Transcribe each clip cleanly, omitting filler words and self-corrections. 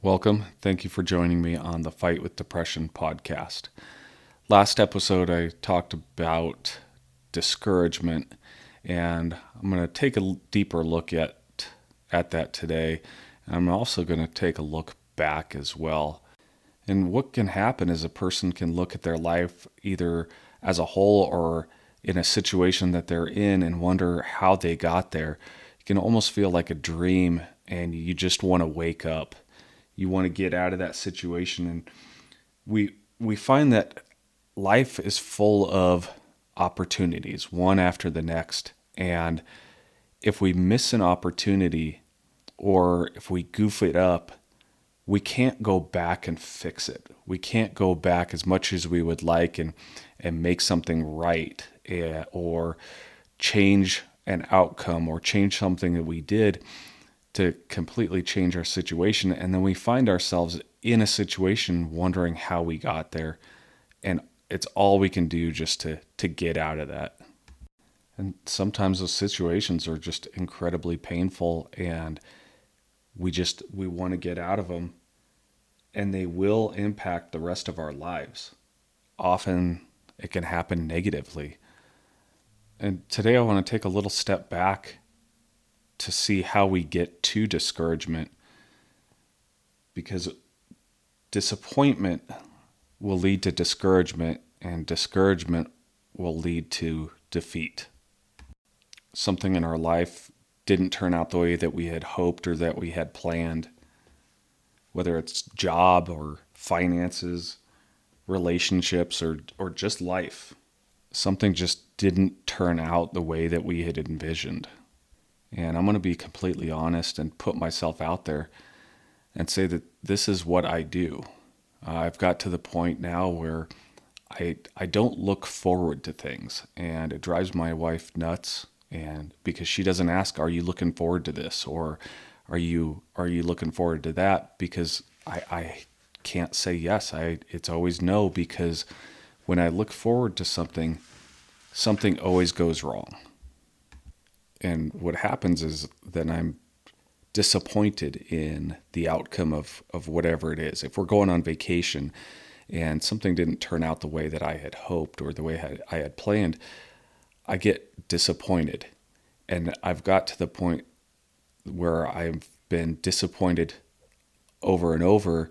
Welcome. Thank you for joining me on the Fight with Depression podcast. Last episode, I talked about discouragement, and I'm going to take a deeper look at that today. And I'm also going to take a look back as well. And what can happen is a person can look at their life either as a whole or in a situation that they're in and wonder how they got there. It can almost feel like a dream, and you just want to wake up. You want to get out of that situation. And we find that life is full of opportunities, one after the next. And if we miss an opportunity or if we goof it up, we can't go back and fix it. We can't go back as much as we would like and make something right, or change an outcome or change something that we did to completely change our situation. And then we find ourselves in a situation wondering how we got there. And it's all we can do just to get out of that. And sometimes those situations are just incredibly painful, and we want to get out of them, and they will impact the rest of our lives. Often it can happen negatively. And today I want to take a little step back to see how we get to discouragement, because disappointment will lead to discouragement, and discouragement will lead to defeat. Something in our life didn't turn out the way that we had hoped or that we had planned, whether it's job or finances, relationships, or just life. Something just didn't turn out the way that we had envisioned. And I'm going to be completely honest and put myself out there and say that this is what I do. I've got to the point now where I don't look forward to things, and it drives my wife nuts. And because she doesn't ask, "Are you looking forward to this?" or "Are you looking forward to that?" Because I can't say yes. It's always no, because when I look forward to something always goes wrong. And what happens is that I'm disappointed in the outcome of whatever it is. If we're going on vacation and something didn't turn out the way that I had hoped or the way I had planned, I get disappointed. And I've got to the point where I've been disappointed over and over,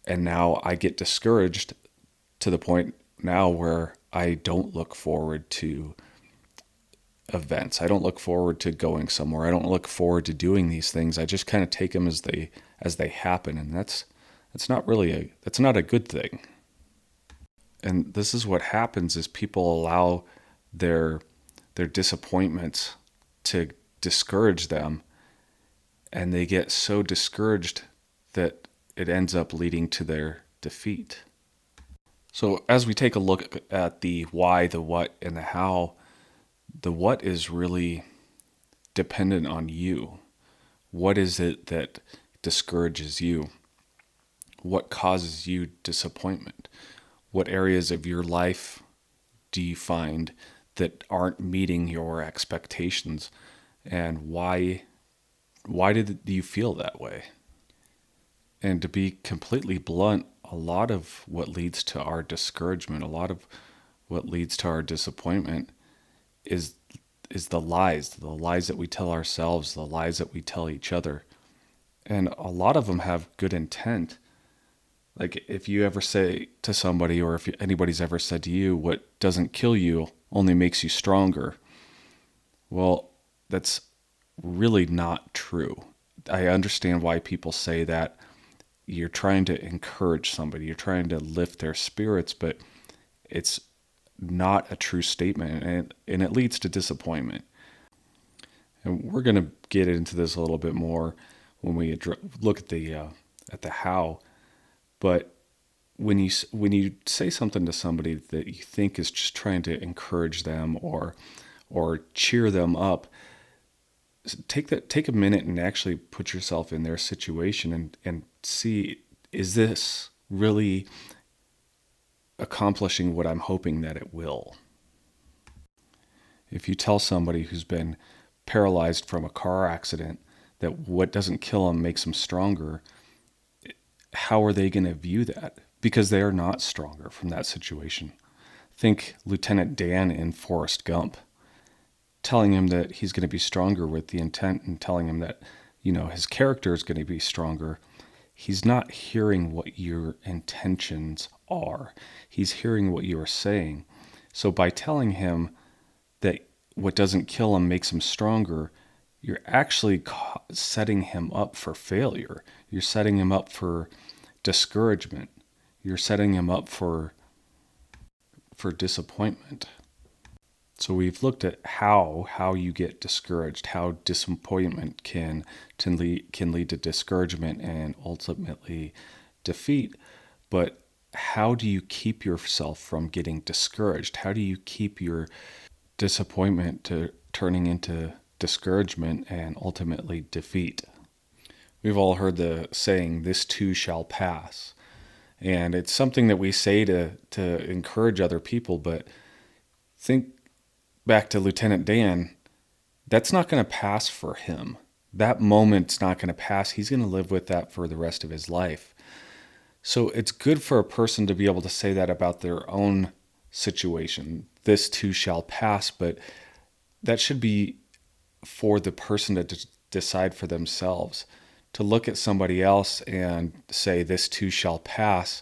and now I get discouraged to the point now where I don't look forward to events. I don't look forward to going somewhere. I don't look forward to doing these things. I just kind of take them as they happen, and that's not a good thing. And this is what happens: is people allow their disappointments to discourage them, and they get so discouraged that it ends up leading to their defeat. So as we take a look at the why, the what, and the how, the what is really dependent on you. What is it that discourages you? What causes you disappointment? What areas of your life do you find that aren't meeting your expectations? And why did you feel that way? And to be completely blunt, a lot of what leads to our discouragement, a lot of what leads to our disappointment is the lies that we tell ourselves, the lies that we tell each other. And a lot of them have good intent. Like if you ever say to somebody, or if anybody's ever said to you, "What doesn't kill you only makes you stronger." Well, that's really not true. I understand why people say that. You're trying to encourage somebody, you're trying to lift their spirits, but it's not a true statement, and it leads to disappointment. And we're going to get into this a little bit more when we look at the how. But when you say something to somebody that you think is just trying to encourage them or cheer them up, take a minute and actually put yourself in their situation and see, is this really accomplishing what I'm hoping that it will? If you tell somebody who's been paralyzed from a car accident that what doesn't kill them makes them stronger, how are they going to view that? Because they are not stronger from that situation. Think Lieutenant Dan in Forrest Gump, telling him that he's going to be stronger with the intent and telling him that, his character is going to be stronger. He's not hearing what your intentions are. He's hearing what you are saying. So by telling him that what doesn't kill him makes him stronger, you're actually setting him up for failure. You're setting him up for discouragement. You're setting him up for disappointment. So we've looked at how you get discouraged, how disappointment can lead to discouragement and ultimately defeat. But how do you keep yourself from getting discouraged? How do you keep your disappointment to turning into discouragement and ultimately defeat? We've all heard the saying, "This too shall pass." And it's something that we say to encourage other people, but think back to Lieutenant Dan. That's not going to pass for him. That moment's not going to pass. He's going to live with that for the rest of his life. So it's good for a person to be able to say that about their own situation. This too shall pass, but that should be for the person to decide for themselves. To look at somebody else and say, this too shall pass,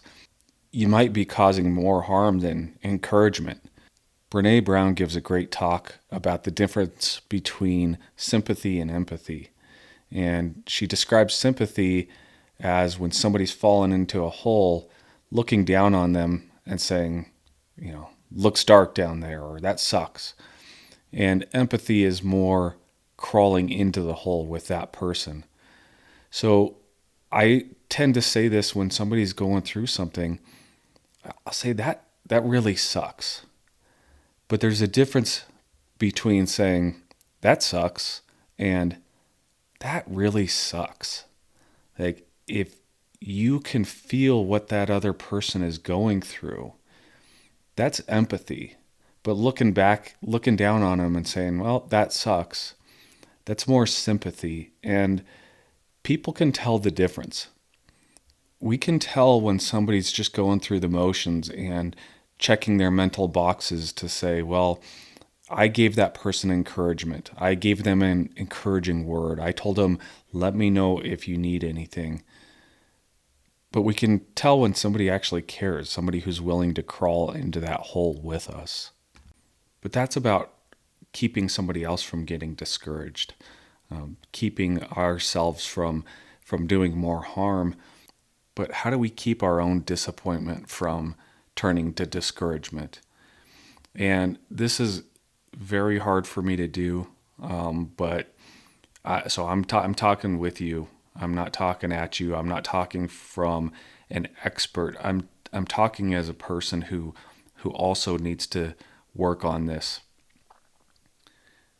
you might be causing more harm than encouragement. Brene Brown gives a great talk about the difference between sympathy and empathy. And she describes sympathy as when somebody's fallen into a hole, looking down on them and saying, looks dark down there, or that sucks. And empathy is more crawling into the hole with that person. So I tend to say this when somebody's going through something. I'll say that really sucks. But there's a difference between saying that sucks and that really sucks. Like, if you can feel what that other person is going through, that's empathy. But looking down on them and saying, well, that sucks, that's more sympathy. And people can tell the difference. We can tell when somebody's just going through the motions and checking their mental boxes to say, well, I gave that person encouragement. I gave them an encouraging word. I told them, let me know if you need anything. But we can tell when somebody actually cares, somebody who's willing to crawl into that hole with us. But that's about keeping somebody else from getting discouraged, keeping ourselves from doing more harm. But how do we keep our own disappointment from turning to discouragement? And this is very hard for me to do, so I'm talking with you. I'm not talking at you. I'm not talking from an expert. I'm talking as a person who also needs to work on this.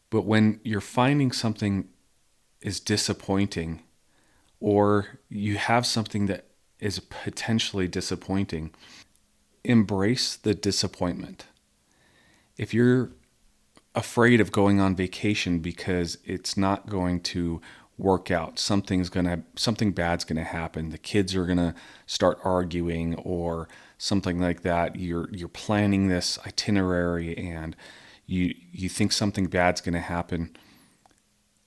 But when you're finding something is disappointing, or you have something that is potentially disappointing, embrace the disappointment. If you're afraid of going on vacation because it's not going to work out, something bad's going to happen, the kids are going to start arguing or something like that, you're planning this itinerary and you think something bad's going to happen,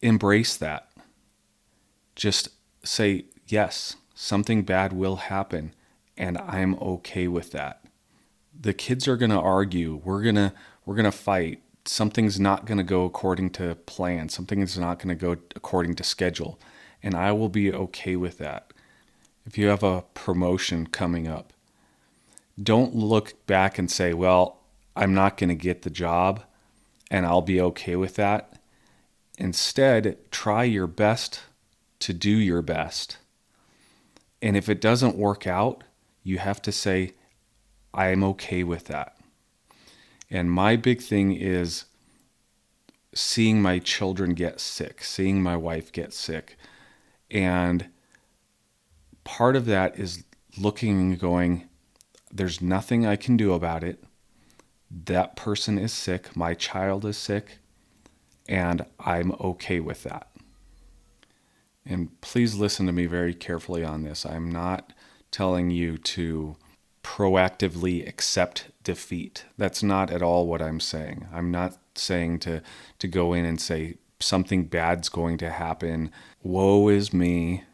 embrace that. Just say, yes, something bad will happen, and I'm okay with that. The kids are going to argue. We're going to fight. Something's not going to go according to plan. Something is not going to go according to schedule, and I will be okay with that. If you have a promotion coming up, don't look back and say, well, I'm not going to get the job, and I'll be okay with that. Instead, try your best to do your best. And if it doesn't work out, you have to say, I'm okay with that. And my big thing is seeing my children get sick, seeing my wife get sick. And part of that is looking and going, there's nothing I can do about it. That person is sick, my child is sick, and I'm okay with that. And please listen to me very carefully on this. I'm not telling you to proactively accept defeat. That's not at all what I'm saying. I'm not saying to go in and say something bad's going to happen. Woe is me.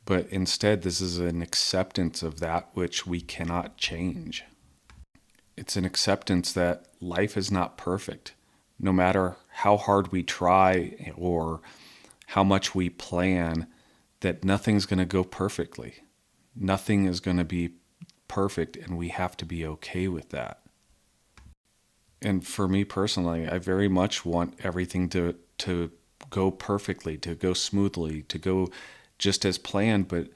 But instead, this is an acceptance of that which we cannot change. It's an acceptance that life is not perfect. No matter how hard we try or how much we plan, that nothing's going to go perfectly. Nothing is going to be perfect, and we have to be okay with that. And for me personally, I very much want everything to go perfectly, to go smoothly, to go just as planned, but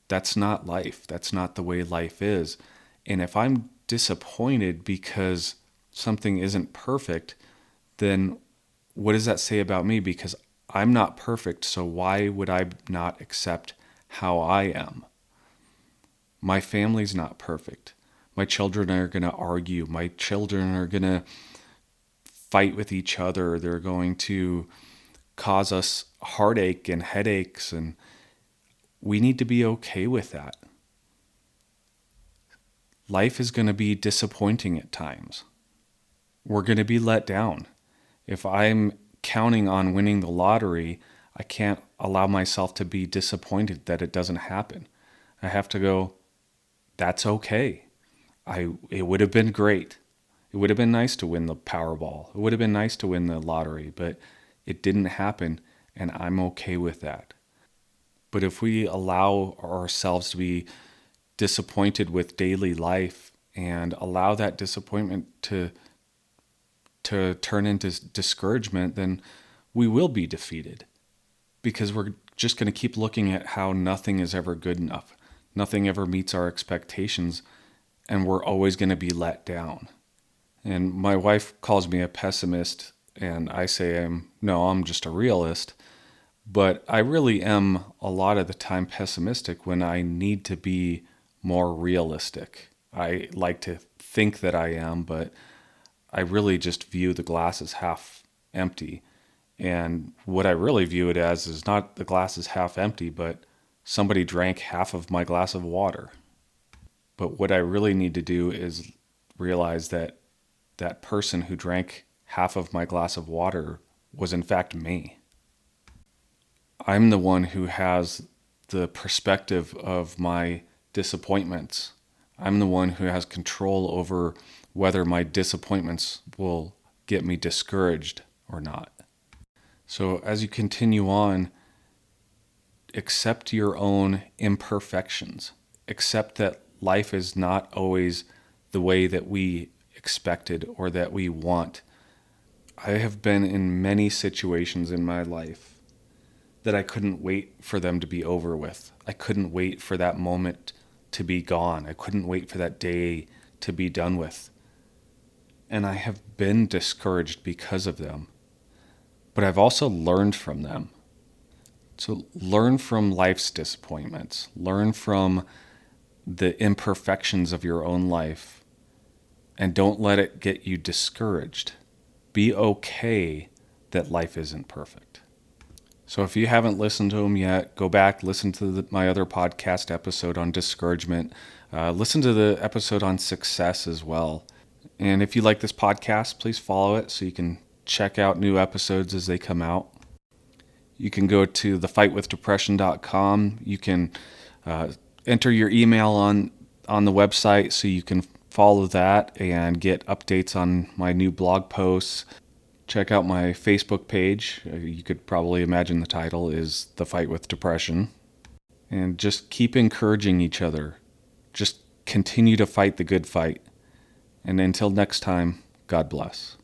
that's not life. That's not the way life is. And if I'm disappointed because something isn't perfect, then what does that say about me? Because I'm not perfect, so why would I not accept how I am? My family's not perfect. My children are going to argue. My children are going to fight with each other. They're going to cause us heartache and headaches, and we need to be okay with that. Life is going to be disappointing at times. We're going to be let down. If I'm counting on winning the lottery, I can't allow myself to be disappointed that it doesn't happen. I have to go, that's okay. It would have been great. It would have been nice to win the Powerball. It would have been nice to win the lottery, but it didn't happen, and I'm okay with that. But if we allow ourselves to be disappointed with daily life and allow that disappointment to turn into discouragement, then we will be defeated, because we're just going to keep looking at how nothing is ever good enough. Nothing ever meets our expectations, and we're always going to be let down. And my wife calls me a pessimist, and I say I'm just a realist. But I really am a lot of the time pessimistic when I need to be more realistic. I like to think that I am, but I really just view the glass as half empty. And what I really view it as is not the glass is half empty, but somebody drank half of my glass of water. But what I really need to do is realize that that person who drank half of my glass of water was in fact me. I'm the one who has the perspective of my disappointments. I'm the one who has control over whether my disappointments will get me discouraged or not. So as you continue on, accept your own imperfections. Accept that life is not always the way that we expected or that we want. I have been in many situations in my life that I couldn't wait for them to be over with. I couldn't wait for that moment to be gone. I couldn't wait for that day to be done with. And I have been discouraged because of them. But I've also learned from them. So learn from life's disappointments. Learn from the imperfections of your own life. And don't let it get you discouraged. Be okay that life isn't perfect. So if you haven't listened to them yet, go back, listen to my other podcast episode on discouragement. Listen to the episode on success as well. And if you like this podcast, please follow it so you can check out new episodes as they come out. You can go to thefightwithdepression.com. You can enter your email on the website so you can follow that and get updates on my new blog posts. Check out my Facebook page. You could probably imagine the title is The Fight with Depression. And just keep encouraging each other. Just continue to fight the good fight. And until next time, God bless.